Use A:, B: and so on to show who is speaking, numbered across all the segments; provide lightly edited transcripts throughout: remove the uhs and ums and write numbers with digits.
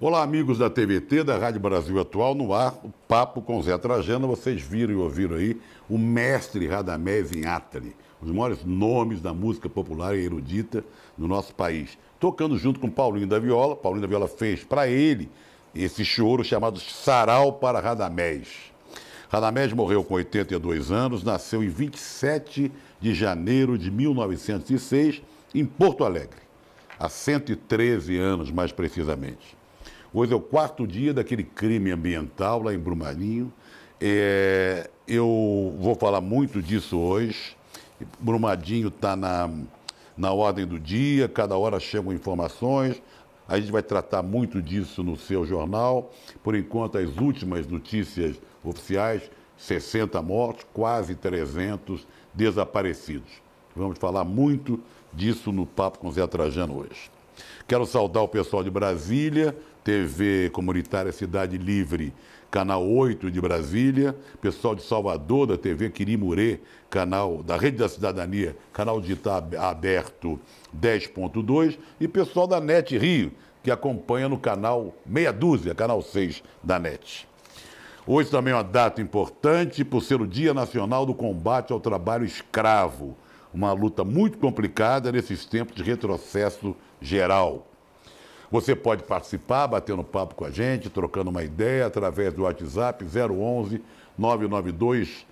A: Olá, amigos da TVT, da Rádio Brasil Atual, no ar, o Papo com Zé Trajano. Vocês viram e ouviram aí o mestre Radamés Inátali, os maiores nomes da música popular e erudita no nosso país. Tocando junto com Paulinho da Viola. Paulinho da Viola fez para ele esse choro chamado Sarau para Radamés. Radamés morreu com 82 anos, nasceu em 27 de janeiro de 1906, em Porto Alegre, há 113 anos mais precisamente. Hoje é o quarto dia daquele crime ambiental lá em Brumadinho. Eu vou falar muito disso hoje. Brumadinho está na ordem do dia, cada hora chegam informações. A gente vai tratar muito disso no seu jornal. Por enquanto, as últimas notícias oficiais, 60 mortos, quase 300 desaparecidos. Vamos falar muito disso no Papo com Zé Trajano hoje. Quero saudar o pessoal de Brasília, TV Comunitária Cidade Livre, Canal 8 de Brasília, pessoal de Salvador, da TV Quirimurê, canal da Rede da Cidadania, canal digital aberto 10.2, e pessoal da NET Rio, que acompanha no canal Meia Dúzia, canal 6 da NET. Hoje também é uma data importante por ser o Dia Nacional do Combate ao Trabalho Escravo, uma luta muito complicada nesses tempos de retrocesso geral. Você pode participar, batendo papo com a gente, trocando uma ideia através do WhatsApp 011 992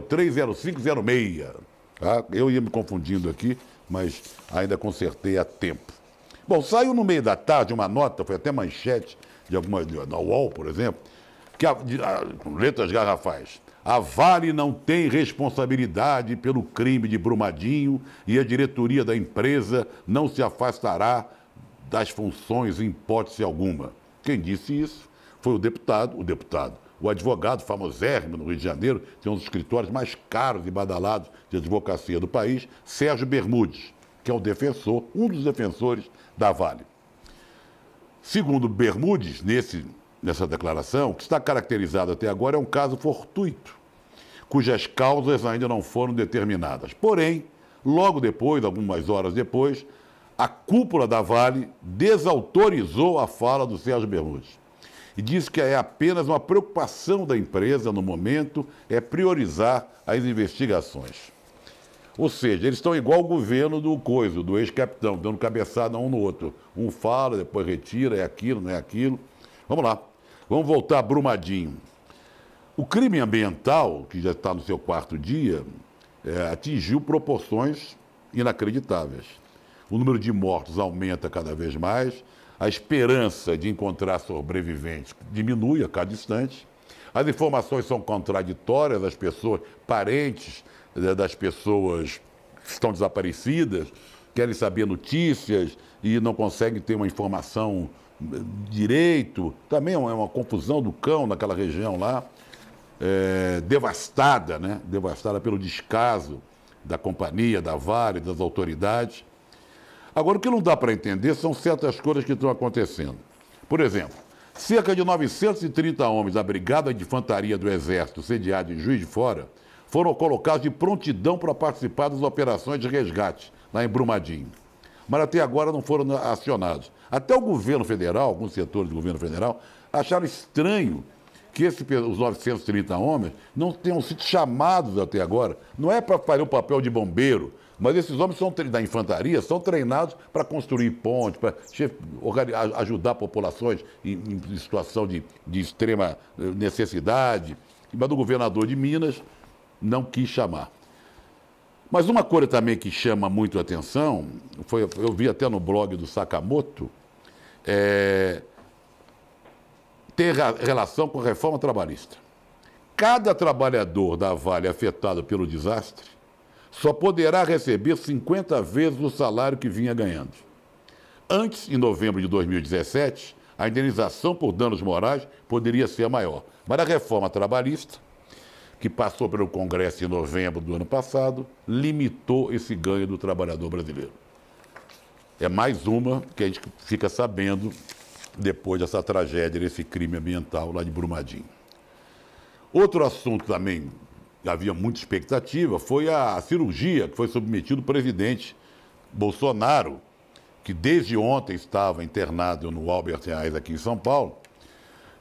A: 030506. Tá? Eu ia me confundindo aqui, mas ainda consertei a tempo. Bom, saiu no meio da tarde uma nota, foi até manchete de alguma, na UOL, por exemplo, com letras garrafais. A Vale não tem responsabilidade pelo crime de Brumadinho e a diretoria da empresa não se afastará das funções em hipótese alguma. Quem disse isso foi o advogado famosérrimo no Rio de Janeiro, tem um dos escritórios mais caros e badalados de advocacia do país, Sérgio Bermudes, que é o defensor, um dos defensores da Vale. Segundo Bermudes, nessa declaração, o que está caracterizado até agora é um caso fortuito, cujas causas ainda não foram determinadas. Porém, logo depois, algumas horas depois, a cúpula da Vale desautorizou a fala do Sérgio Bermudes e disse que é apenas uma preocupação da empresa no momento é priorizar as investigações. Ou seja, eles estão igual o governo do ex-capitão, dando cabeçada um no outro. Um fala, depois retira, é aquilo, não é aquilo. Vamos lá. Vamos voltar a Brumadinho. O crime ambiental, que já está no seu quarto dia, atingiu proporções inacreditáveis. O número de mortos aumenta cada vez mais, a esperança de encontrar sobreviventes diminui a cada instante, as informações são contraditórias, as pessoas, parentes das pessoas que estão desaparecidas, querem saber notícias e não conseguem ter uma informação direito. Também é uma confusão do cão naquela região lá, devastada, né? Devastada pelo descaso da companhia, da Vale, das autoridades. Agora, o que não dá para entender são certas coisas que estão acontecendo. Por exemplo, cerca de 930 homens da Brigada de Infantaria do Exército, sediada em Juiz de Fora, foram colocados de prontidão para participar das operações de resgate lá em Brumadinho. Mas até agora não foram acionados. Até o governo federal, alguns setores do governo federal, acharam estranho que os 930 homens não tenham sido chamados até agora. Não é para fazer o papel de bombeiro, mas esses homens da infantaria são treinados para construir pontes, para ajudar populações em situação de extrema necessidade. Mas o governador de Minas não quis chamar. Mas uma coisa também que chama muito a atenção, eu vi até no blog do Sakamoto, tem relação com a reforma trabalhista. Cada trabalhador da Vale afetado pelo desastre só poderá receber 50 vezes o salário que vinha ganhando. Antes, em novembro de 2017, a indenização por danos morais poderia ser maior. Mas a reforma trabalhista, que passou pelo Congresso em novembro do ano passado, limitou esse ganho do trabalhador brasileiro. É mais uma que a gente fica sabendo depois dessa tragédia, desse crime ambiental lá de Brumadinho. Outro assunto também, que havia muita expectativa, foi a cirurgia que foi submetido o presidente Bolsonaro que desde ontem estava internado no Albert Einstein aqui em São Paulo,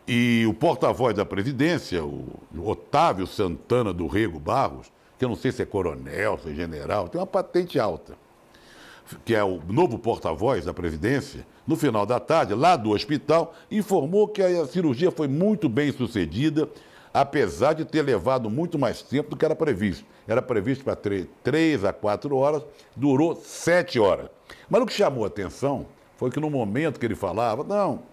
A: e o porta-voz da presidência, o Otávio Santana do Rego Barros, que eu não sei se é coronel, se é general, tem uma patente alta, que é o novo porta-voz da presidência, no final da tarde, lá do hospital, informou que a cirurgia foi muito bem sucedida, apesar de ter levado muito mais tempo do que era previsto. Era previsto para 3 a 4 horas, durou 7 horas. Mas o que chamou a atenção foi que no momento que ele falava, não,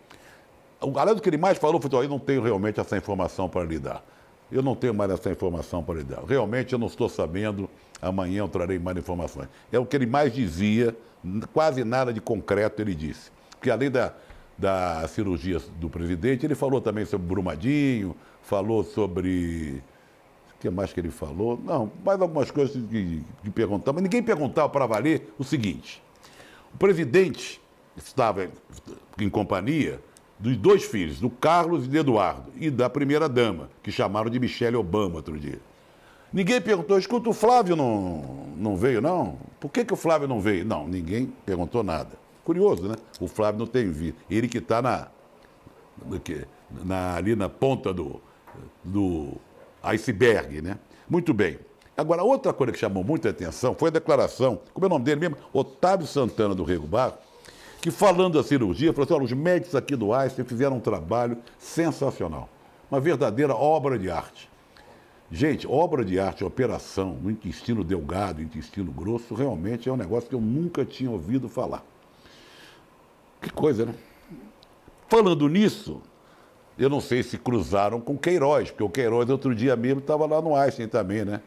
A: além do que ele mais falou, foi: eu não tenho realmente essa informação para lhe dar. Eu não tenho mais essa informação para lhe dar. Realmente eu não estou sabendo, amanhã eu trarei mais informações. É o que ele mais dizia, quase nada de concreto ele disse. Porque além da cirurgia do presidente, ele falou também sobre Brumadinho, falou sobre... O que mais que ele falou? Não, mais algumas coisas que perguntavam. Mas ninguém perguntava para valer o seguinte: o presidente estava em companhia dos 2 filhos, do Carlos e do Eduardo, e da primeira-dama, que chamaram de Michelle Obama outro dia. Ninguém perguntou: escuta, o Flávio não veio, não? Por que o Flávio não veio? Não, ninguém perguntou nada. Curioso, né? O Flávio não tem vindo. Ele que está ali na ponta do iceberg, né? Muito bem. Agora, outra coisa que chamou muita atenção foi a declaração, como é o nome dele mesmo? Otávio Santana do Rego Barros, que falando da cirurgia, falou assim: olha, os médicos aqui do Einstein fizeram um trabalho sensacional. Uma verdadeira obra de arte. Gente, obra de arte, operação no intestino delgado, intestino grosso, realmente é um negócio que eu nunca tinha ouvido falar. Que coisa, né? Falando nisso, eu não sei se cruzaram com o Queiroz, porque o Queiroz outro dia mesmo estava lá no Einstein também, né?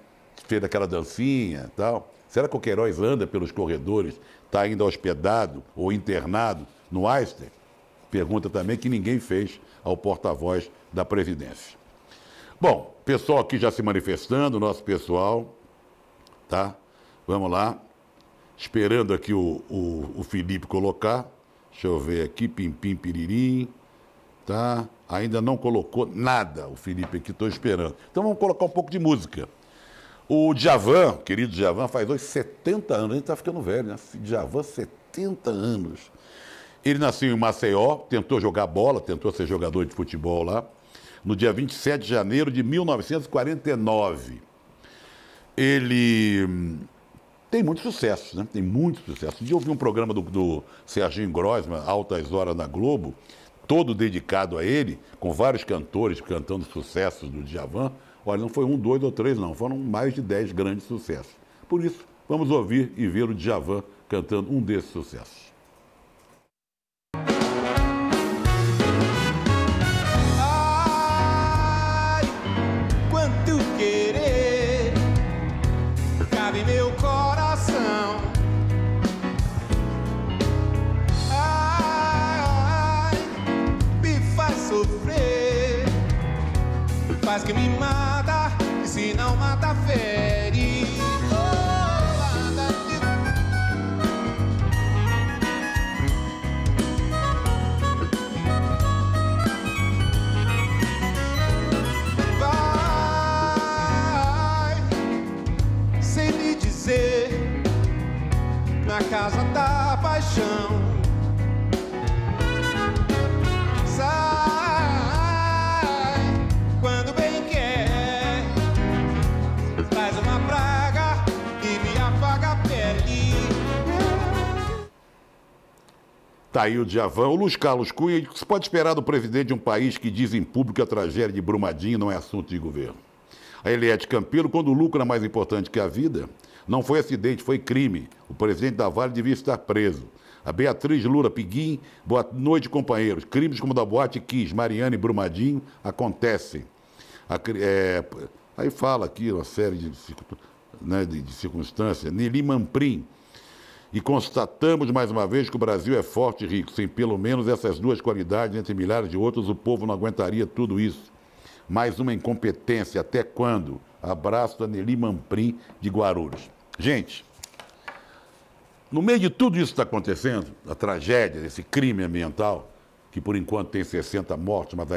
A: Fez aquela dancinha e tal. Será que o Queiroz anda pelos corredores, está ainda hospedado ou internado no Einstein? Pergunta também que ninguém fez ao porta-voz da presidência. Bom, pessoal aqui já se manifestando, nosso pessoal, tá? Vamos lá. Esperando aqui o Felipe colocar. Deixa eu ver aqui, pim-pim, piririm, tá? Ainda não colocou nada o Felipe aqui, estou esperando. Então vamos colocar um pouco de música. O Djavan, querido Djavan, faz hoje 70 anos, a gente está ficando velho, né? Djavan, 70 anos. Ele nasceu em Maceió, tentou jogar bola, tentou ser jogador de futebol lá, no dia 27 de janeiro de 1949. Ele tem muito sucesso, né? Tem muito sucesso. Um dia eu vi um programa do Serginho Grossman, Altas Horas na Globo, todo dedicado a ele, com vários cantores cantando sucessos do Djavan. Olha, não foi 1, 2 ou 3, não. Foram mais de 10 grandes sucessos. Por isso, vamos ouvir e ver o Djavan cantando um desses sucessos.
B: Ai, quanto querer cabe em meu coração. Ai, me faz sofrer, faz que me mata, e se não mata, fere. Vai sem me dizer, na casa da paixão. Quando bem quer, traz uma praga e me apaga a pele.
A: Tá aí o Djavan. O Luiz Carlos Cunha: o que se pode esperar do presidente de um país que diz em público que a tragédia de Brumadinho não é assunto de governo? A Eliette Campelo: quando o lucro é mais importante que a vida, não foi acidente, foi crime. O presidente da Vale devia estar preso. A Beatriz Lula Piguim: boa noite, companheiros. Crimes como o da Boate Kiss, Mariana e Brumadinho acontecem. Aí fala aqui uma série de circunstâncias. Nelly Mamprim: e constatamos mais uma vez que o Brasil é forte e rico. Sem pelo menos essas duas qualidades, entre milhares de outros, o povo não aguentaria tudo isso. Mais uma incompetência. Até quando? Abraço da Nelly Mamprim, de Guarulhos. Gente, no meio de tudo isso que está acontecendo, a tragédia, esse crime ambiental, que por enquanto tem 60 mortes, mas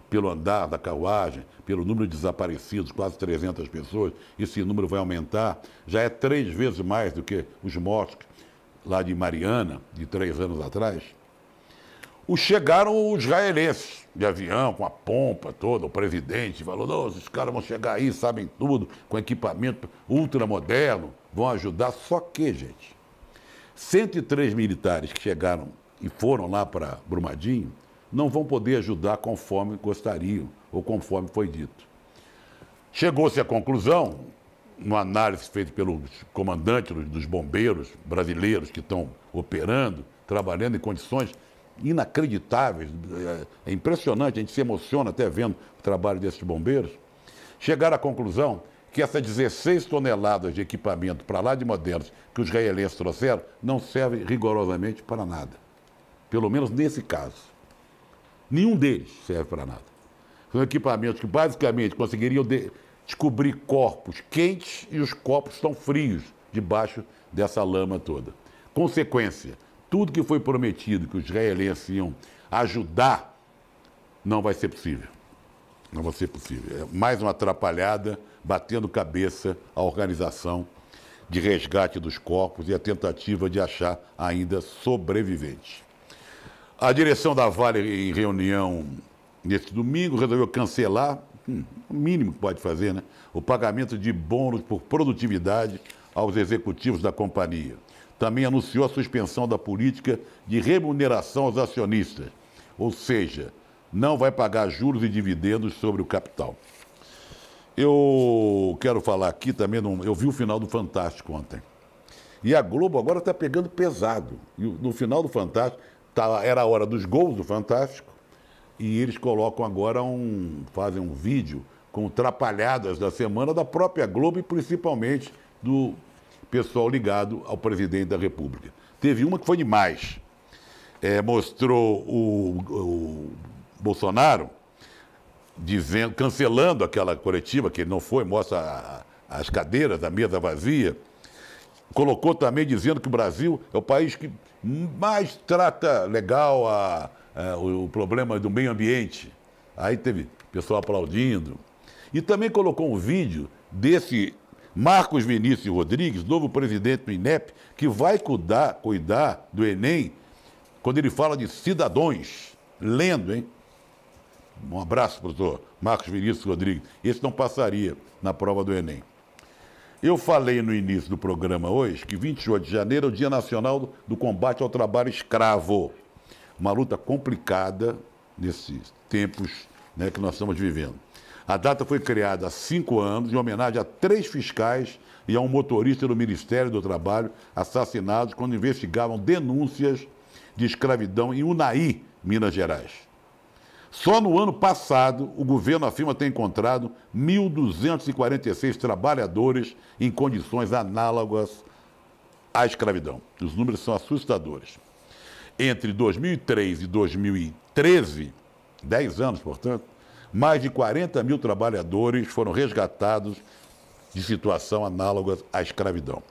A: pelo andar da carruagem, pelo número de desaparecidos, quase 300 pessoas, esse número vai aumentar, já é 3 vezes mais do que os mortos lá de Mariana, de 3 anos atrás, chegaram os israelenses de avião, com a pompa toda, o presidente falou, não, esses caras vão chegar aí, sabem tudo, com equipamento ultramoderno, vão ajudar. Só que, gente, 103 militares que chegaram e foram lá para Brumadinho não vão poder ajudar conforme gostariam, ou conforme foi dito. Chegou-se à conclusão, uma análise feita pelos comandantes dos bombeiros brasileiros que estão operando, trabalhando em condições inacreditáveis, é impressionante, a gente se emociona até vendo o trabalho desses bombeiros, chegaram à conclusão que essas 16 toneladas de equipamento para lá de modernos que os israelenses trouxeram não servem rigorosamente para nada. Pelo menos nesse caso. Nenhum deles serve para nada. São equipamentos que basicamente conseguiriam descobrir corpos quentes e os corpos estão frios debaixo dessa lama toda. Consequência, tudo que foi prometido que os israelenses iam ajudar não vai ser possível. Não vai ser possível. É mais uma atrapalhada, batendo cabeça à organização de resgate dos corpos e a tentativa de achar ainda sobreviventes. A direção da Vale, em reunião neste domingo, resolveu cancelar, o mínimo que pode fazer, né, o pagamento de bônus por produtividade aos executivos da companhia. Também anunciou a suspensão da política de remuneração aos acionistas, ou seja, não vai pagar juros e dividendos sobre o capital. Eu quero falar aqui também, eu vi o final do Fantástico ontem. E a Globo agora está pegando pesado. E no final do Fantástico, era a hora dos gols do Fantástico, e eles colocam agora fazem um vídeo com trapalhadas da semana da própria Globo e principalmente do pessoal ligado ao presidente da República. Teve uma que foi demais. Mostrou o Bolsonaro cancelando aquela coletiva, que ele não foi, mostra as cadeiras, a mesa vazia. Colocou também dizendo que o Brasil é o país que mais trata legal o problema do meio ambiente. Aí teve pessoal aplaudindo. E também colocou um vídeo desse Marcos Vinícius Rodrigues, novo presidente do INEP, que vai cuidar do Enem, quando ele fala de cidadãos. Lendo, hein? Um abraço, professor Marcos Vinícius Rodrigues. Esse não passaria na prova do Enem. Eu falei no início do programa hoje que 28 de janeiro é o Dia Nacional do Combate ao Trabalho Escravo. Uma luta complicada nesses tempos, né, que nós estamos vivendo. A data foi criada há 5 anos em homenagem a 3 fiscais e a um motorista do Ministério do Trabalho assassinados quando investigavam denúncias de escravidão em Unai, Minas Gerais. Só no ano passado, o governo afirma ter encontrado 1.246 trabalhadores em condições análogas à escravidão. Os números são assustadores. Entre 2003 e 2013, 10 anos, portanto, mais de 40 mil trabalhadores foram resgatados de situação análoga à escravidão.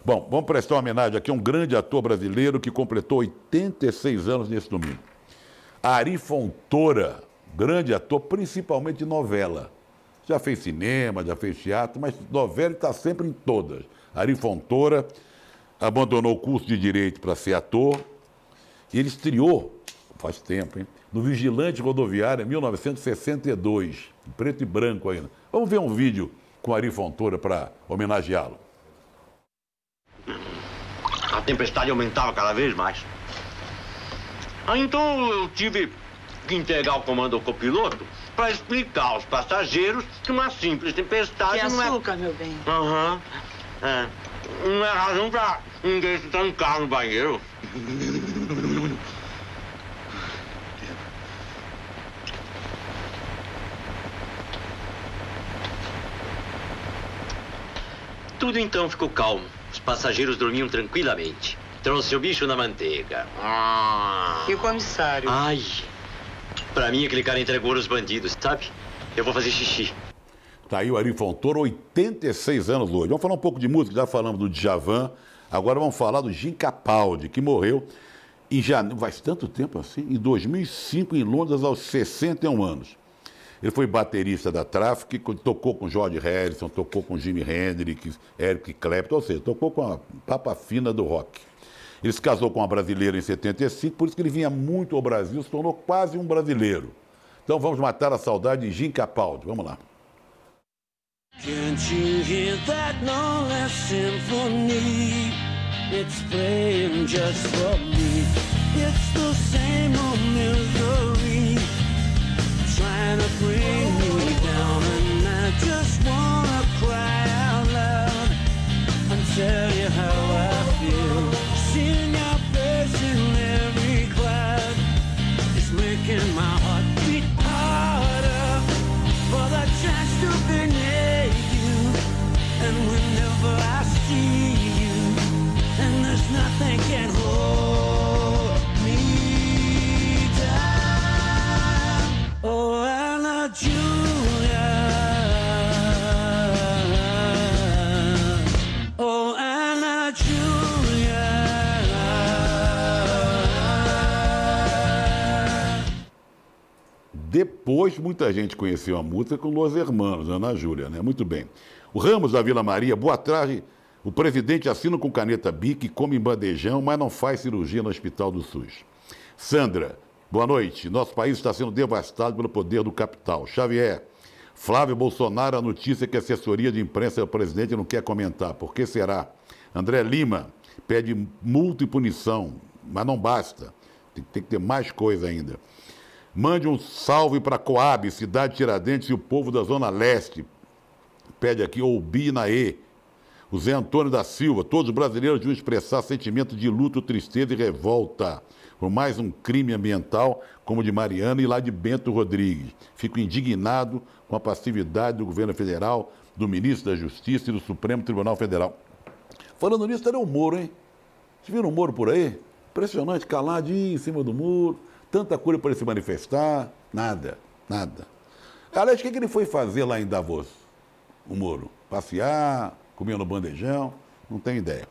A: Bom, vamos prestar uma homenagem aqui a um grande ator brasileiro que completou 86 anos nesse domingo. Ari Fontoura, grande ator, principalmente de novela. Já fez cinema, já fez teatro, mas novela está sempre em todas. Ari Fontoura abandonou o curso de Direito para ser ator e ele estreou, faz tempo, hein, no Vigilante Rodoviário em 1962, em preto e branco ainda. Vamos ver um vídeo com Ari Fontoura para homenageá-lo.
C: A tempestade aumentava cada vez mais. Então eu tive que entregar o comando ao copiloto para explicar aos passageiros que uma simples tempestade
D: Que
C: não é...
D: açúcar, meu bem.
C: Aham. Não é razão para ninguém se trancar no banheiro. Tudo então ficou calmo. Os passageiros dormiam tranquilamente. Trouxe o bicho na manteiga.
D: E o comissário?
C: Ai, pra mim aquele cara entregou os bandidos, sabe? Eu vou fazer xixi.
A: Tá aí o Ari Fontoura, 86 anos hoje. Vamos falar um pouco de música, já falamos do Djavan. Agora vamos falar do Jim Capaldi, que morreu em janeiro, faz tanto tempo assim, em 2005, em Londres, aos 61 anos. Ele foi baterista da Traffic, tocou com George Harrison, tocou com Jimi Hendrix, Eric Clapton, ou seja, tocou com a papa fina do rock. Ele se casou com uma brasileira em 75, por isso que ele vinha muito ao Brasil, se tornou quase um brasileiro. Então vamos matar a saudade de Jim Capaldi. Vamos lá.
E: Can't you hear that lonely symphony? It's playing just for me. It's the same old misery, trying to bring me down, and I just wanna cry out loud and tell you how I feel. Seeing your face in every cloud is making my heart beat harder for the chance to be near you. And whenever I see you, and there's nothing can hold me down. Oh, Anna Julia. Oh, Anna Julia.
A: Depois, muita gente conheceu a música com Los Hermanos, Ana Júlia, né? Muito bem. O Ramos da Vila Maria, boa tarde. O presidente assina com caneta Bic, come em bandejão, mas não faz cirurgia no Hospital do SUS. Sandra, boa noite. Nosso país está sendo devastado pelo poder do capital. Xavier, Flávio Bolsonaro, a notícia que a assessoria de imprensa do presidente não quer comentar. Por que será? André Lima, pede multa e punição, mas não basta. Tem que ter mais coisa ainda. Mande um salve para Coab, cidade Tiradentes e o povo da Zona Leste. Pede aqui Oubinaê. O Zé Antônio da Silva, todos os brasileiros deviam expressar sentimento de luto, tristeza e revolta por mais um crime ambiental como o de Mariana e lá de Bento Rodrigues. Fico indignado com a passividade do governo federal, do ministro da Justiça e do Supremo Tribunal Federal. Falando nisso, cadê o Moro, hein? Vocês viram o Moro por aí? Impressionante, caladinho em cima do muro, tanta coisa para ele se manifestar, nada, nada. Aliás, o que ele foi fazer lá em Davos, o Moro? Passear, comer no bandejão, não tenho ideia.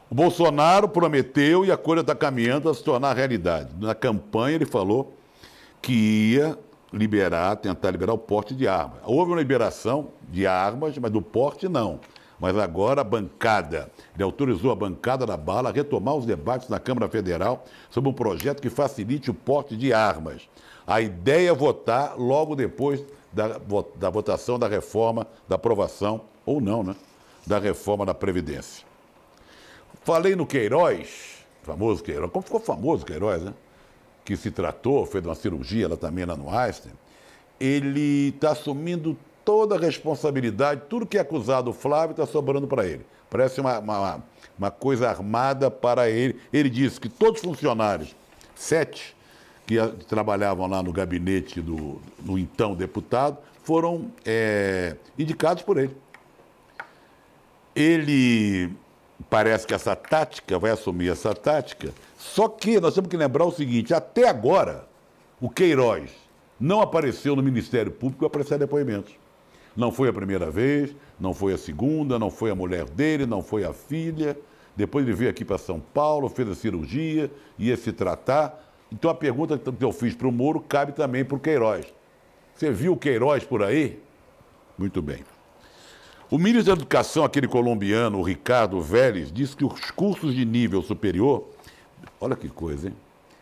A: O Bolsonaro prometeu e a coisa está caminhando a se tornar realidade. Na campanha ele falou que ia tentar liberar o porte de armas. Houve uma liberação de armas, mas do porte não. Mas agora a bancada, ele autorizou a bancada da bala a retomar os debates na Câmara Federal sobre um projeto que facilite o porte de armas. A ideia é votar logo depois da votação da reforma, da aprovação, ou não, né? Da reforma da Previdência. Falei no Queiroz, famoso Queiroz, como ficou famoso o Queiroz, né? Que se tratou, fez uma cirurgia lá também lá no Einstein. Ele está assumindo toda a responsabilidade, tudo que é acusado o Flávio está sobrando para ele. Parece uma coisa armada para ele. Ele disse que todos os funcionários, 7, que trabalhavam lá no gabinete do então deputado, foram indicados por ele. Ele parece que essa tática, vai assumir essa tática, só que nós temos que lembrar o seguinte, até agora, o Queiroz não apareceu no Ministério Público para prestar depoimentos. Não foi a primeira vez, não foi a segunda, não foi a mulher dele, não foi a filha. Depois ele veio aqui para São Paulo, fez a cirurgia, ia se tratar. Então a pergunta que eu fiz para o Moro cabe também para o Queiroz. Você viu o Queiroz por aí? Muito bem. O ministro da Educação, aquele colombiano, o Ricardo Vélez, disse que os cursos de nível superior, olha que coisa, hein?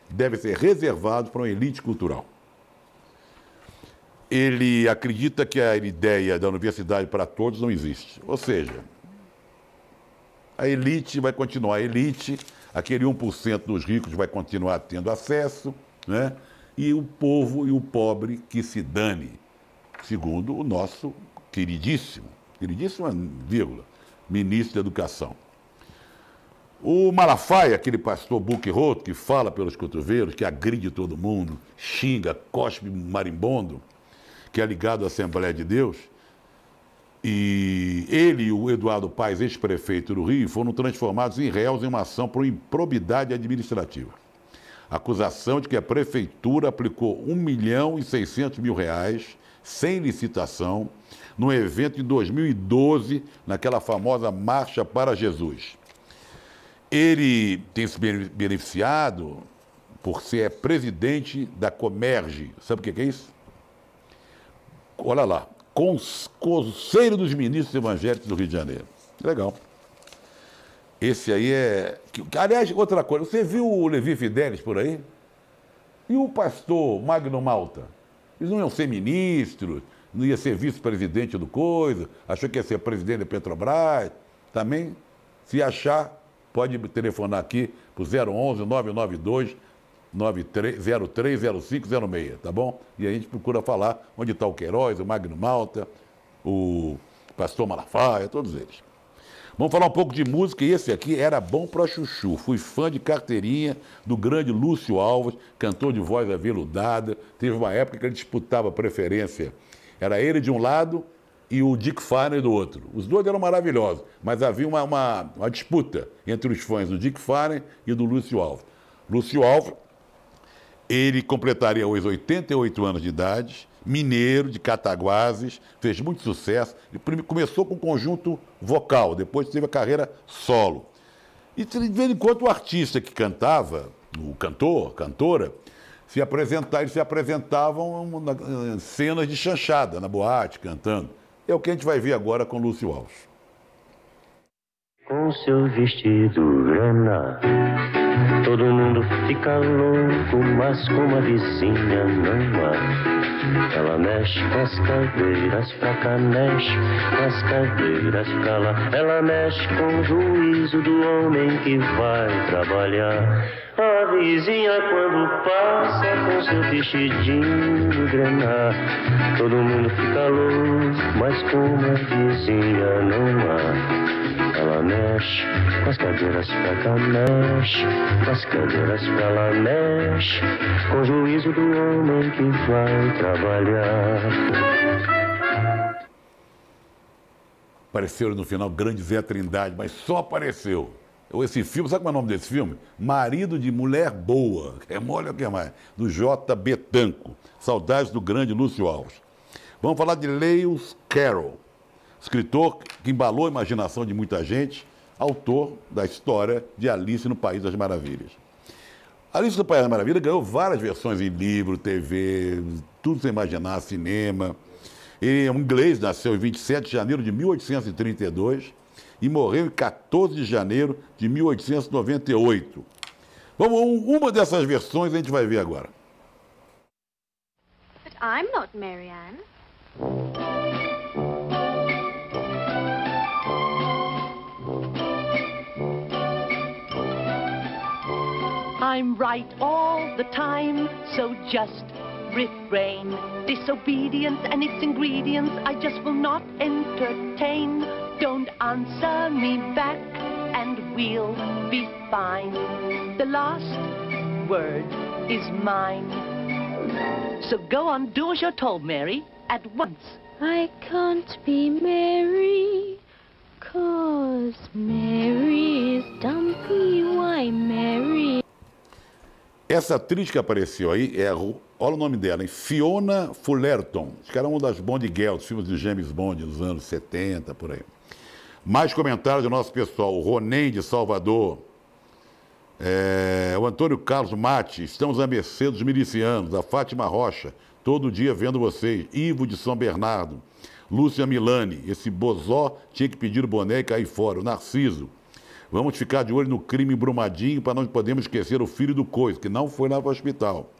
A: Devem ser reservados para uma elite cultural. Ele acredita que a ideia da universidade para todos não existe. Ou seja, a elite vai continuar a elite, aquele 1% dos ricos vai continuar tendo acesso, né? E o povo e o pobre que se dane, segundo o nosso queridíssimo, vírgula, ministro da Educação. O Malafaia, aquele pastor buque-roto que fala pelos cotovelos, que agride todo mundo, xinga, cospe marimbondo, que é ligado à Assembleia de Deus, e ele e o Eduardo Paes, ex-prefeito do Rio, foram transformados em réus em uma ação por improbidade administrativa. Acusação de que a prefeitura aplicou R$1.600.000, sem licitação, num evento de 2012, naquela famosa Marcha para Jesus. Ele tem se beneficiado por ser presidente da Comerge. Sabe o que é isso? Olha lá, Conselho dos Ministros Evangélicos do Rio de Janeiro. Legal. Esse aí é... Aliás, outra coisa, você viu o Levi Fidelis por aí? E o pastor Magno Malta? Eles não iam ser ministros, não ia ser vice-presidente do coisa, achou que ia ser presidente da Petrobras. Também, se achar, pode telefonar aqui para o 011-992 030506, tá bom? E a gente procura falar onde está o Queiroz, o Magno Malta, o pastor Malafaia, todos eles. Vamos falar um pouco de música, e esse aqui era bom pra chuchu. Fui fã de carteirinha do grande Lúcio Alves, cantor de voz aveludada. Teve uma época que ele disputava preferência. Era ele de um lado e o Dick Farney do outro. Os dois eram maravilhosos, mas havia uma disputa entre os fãs do Dick Farney e do Lúcio Alves. Lúcio Alves, ele completaria hoje 88 anos de idade, mineiro, de Cataguases, fez muito sucesso. Ele começou com conjunto vocal, depois teve a carreira solo. E de vez em quando o artista que cantava, o cantor, cantora, eles se apresentavam em cenas de chanchada, na boate, cantando. É o que a gente vai ver agora com Lúcio Alves.
F: Com seu vestido grana, todo mundo fica louco, mas como a vizinha não há. Ela mexe com as cadeiras pra cá, mexe com as cadeiras pra lá. Ela mexe com o juízo do homem que vai trabalhar. A vizinha quando passa com seu vestidinho grana, todo mundo fica louco, mas como a vizinha não há. Ela mexe com as cadeiras pra cá, mexe com as cadeiras pra lá, mexe com o juízo do homem que vai trabalhar.
A: Apareceu no final grande Zé Trindade, mas só apareceu. Esse filme, sabe qual é o nome desse filme? Marido de Mulher Boa, é mole ou que mais? Do J. Betanco. Saudades do grande Lúcio Alves. Vamos falar de Lewis Carroll, escritor que embalou a imaginação de muita gente, autor da história de Alice no País das Maravilhas. Alice no País das Maravilhas ganhou várias versões em livro, TV, tudo sem imaginar, cinema. Ele é um inglês, nasceu em 27 de janeiro de 1832 e morreu em 14 de janeiro de 1898. Vamos, uma dessas versões a gente vai ver agora.
G: But I'm not Marianne.
H: I'm right all the time, so just refrain. Disobedience and its ingredients I just will not entertain. Don't answer me back and we'll be fine. The last word is mine. So go on, do as you're told, Mary, at once.
G: I can't be Mary, 'cause Mary is dumpy. Why, Mary?
A: Essa atriz que apareceu aí olha o nome dela, hein? Fiona Fullerton. Acho que era uma das Bond Girls, filmes de James Bond dos anos 70, por aí. Mais comentários do nosso pessoal. O Ronem de Salvador. O Antônio Carlos Mate. Estamos à mercê dos milicianos. A Fátima Rocha. Todo dia vendo vocês. Ivo de São Bernardo. Lúcia Milani. Esse bozó tinha que pedir o boné e cair fora. O Narciso. Vamos ficar de olho no crime em Brumadinho para não podemos esquecer o filho do Coiso, que não foi lá para o hospital.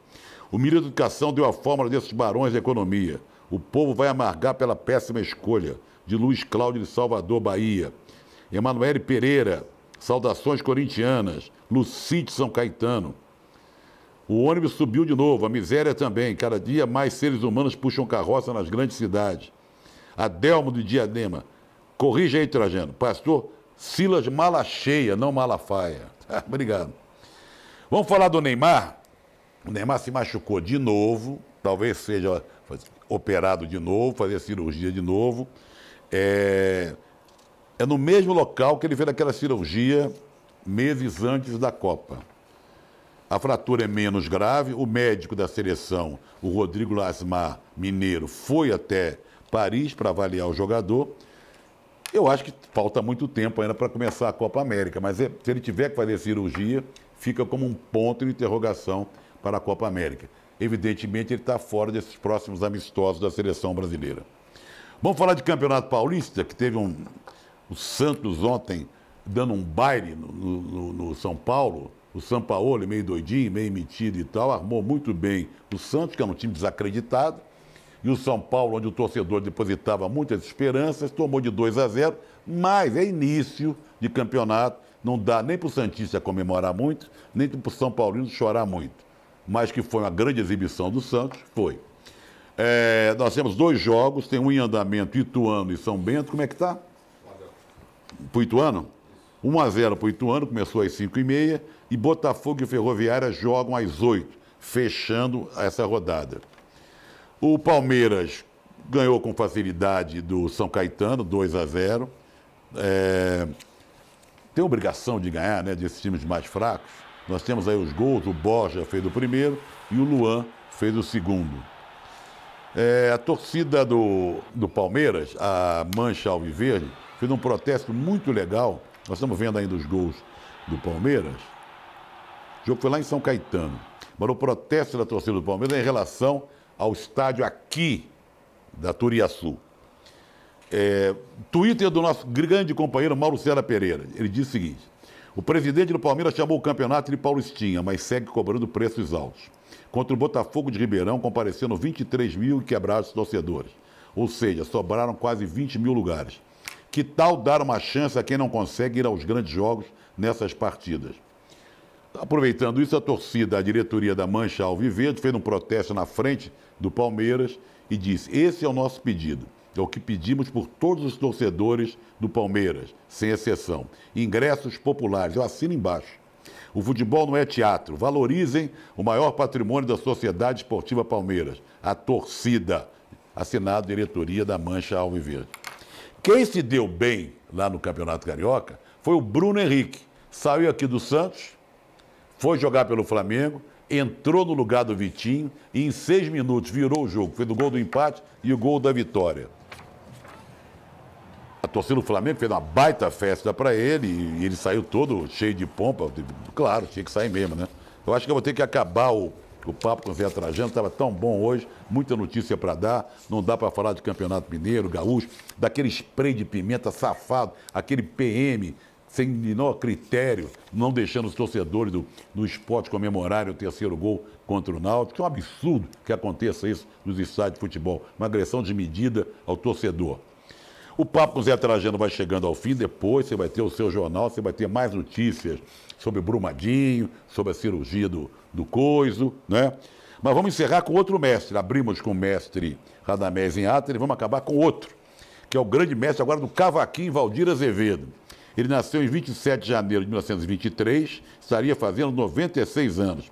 A: O ministro da Educação deu a fórmula desses barões da economia. O povo vai amargar pela péssima escolha. De Luiz Cláudio de Salvador, Bahia. Emanuele Pereira. Saudações corintianas. Lucite São Caetano. O ônibus subiu de novo. A miséria também. Cada dia mais seres humanos puxam carroça nas grandes cidades. Adelmo de Diadema. Corrija aí, Trajano. Pastor Silas Malacheia, não Malafaia. Obrigado. Vamos falar do Neymar. O Neymar se machucou de novo. Talvez seja operado de novo, fazer cirurgia de novo. É no mesmo local que ele fez aquela cirurgia meses antes da Copa. A fratura é menos grave. O médico da seleção, o Rodrigo Lasmar, mineiro, foi até Paris para avaliar o jogador. Eu acho que falta muito tempo ainda para começar a Copa América, mas se ele tiver que fazer cirurgia, fica como um ponto de interrogação para a Copa América. Evidentemente, ele está fora desses próximos amistosos da seleção brasileira. Vamos falar de Campeonato Paulista, que teve o Santos ontem dando um baile no São Paulo. O Sampaoli, meio doidinho, meio metido e tal, armou muito bem o Santos, que era um time desacreditado. E o São Paulo, onde o torcedor depositava muitas esperanças, tomou de 2-0, mas é início de campeonato, não dá nem para o Santista comemorar muito, nem para o São Paulino chorar muito. Mas que foi uma grande exibição do Santos, foi. Nós temos 2 jogos, tem um em andamento, Ituano e São Bento. Como é que está? Para o Ituano? 1-0 para o Ituano, começou às 5h30, e Botafogo e Ferroviária jogam às 8h, fechando essa rodada. O Palmeiras ganhou com facilidade do São Caetano, 2-0. Tem obrigação de ganhar, né, desses times mais fracos. Nós temos aí os gols, o Borja fez o primeiro e o Luan fez o segundo. A torcida do Palmeiras, a Mancha Alviverde, fez um protesto muito legal. Nós estamos vendo ainda os gols do Palmeiras. O jogo foi lá em São Caetano. Mas o protesto da torcida do Palmeiras é em relação ao estádio aqui da Turiaçu. Twitter do nosso grande companheiro Mauro Cera Pereira. Ele diz o seguinte: o presidente do Palmeiras chamou o campeonato de Paulistinha, mas segue cobrando preços altos. Contra o Botafogo de Ribeirão, compareceram 23 mil e quebrados torcedores. Ou seja, sobraram quase 20 mil lugares. Que tal dar uma chance a quem não consegue ir aos grandes jogos nessas partidas? Aproveitando isso, a torcida, a diretoria da Mancha Alviverde, fez um protesto na frente do Palmeiras e disse: esse é o nosso pedido. É o que pedimos por todos os torcedores do Palmeiras, sem exceção. Ingressos populares, eu assino embaixo. O futebol não é teatro. Valorizem o maior patrimônio da Sociedade Esportiva Palmeiras, a torcida. Assinado diretoria da Mancha Alviverde. Quem se deu bem lá no Campeonato Carioca foi o Bruno Henrique. Saiu aqui do Santos, foi jogar pelo Flamengo, entrou no lugar do Vitinho e em 6 minutos virou o jogo. Fez o gol do empate e o gol da vitória. A torcida do Flamengo fez uma baita festa para ele e ele saiu todo cheio de pompa. Claro, tinha que sair mesmo, né? Eu acho que eu vou ter que acabar o papo com o Zé Trajano, estava tão bom hoje, muita notícia para dar, não dá para falar de Campeonato Mineiro, Gaúcho, daquele spray de pimenta safado, aquele PM sem menor critério, não deixando os torcedores do esporte comemorarem o 3º gol contra o Náutico. É um absurdo que aconteça isso nos estádios de futebol, uma agressão desmedida ao torcedor. O papo com o Zé Trajano vai chegando ao fim, depois você vai ter o seu jornal, você vai ter mais notícias sobre o Brumadinho, sobre a cirurgia do Coiso, né? Mas vamos encerrar com outro mestre. Abrimos com o mestre Radamés Inhatali e vamos acabar com outro, que é o grande mestre agora do cavaquinho, Valdir Azevedo. Ele nasceu em 27 de janeiro de 1923, estaria fazendo 96 anos.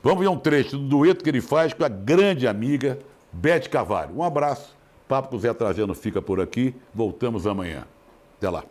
A: Vamos ver um trecho do dueto que ele faz com a grande amiga Beth Carvalho. Um abraço. Papo com o Zé Trajano fica por aqui. Voltamos amanhã. Até lá.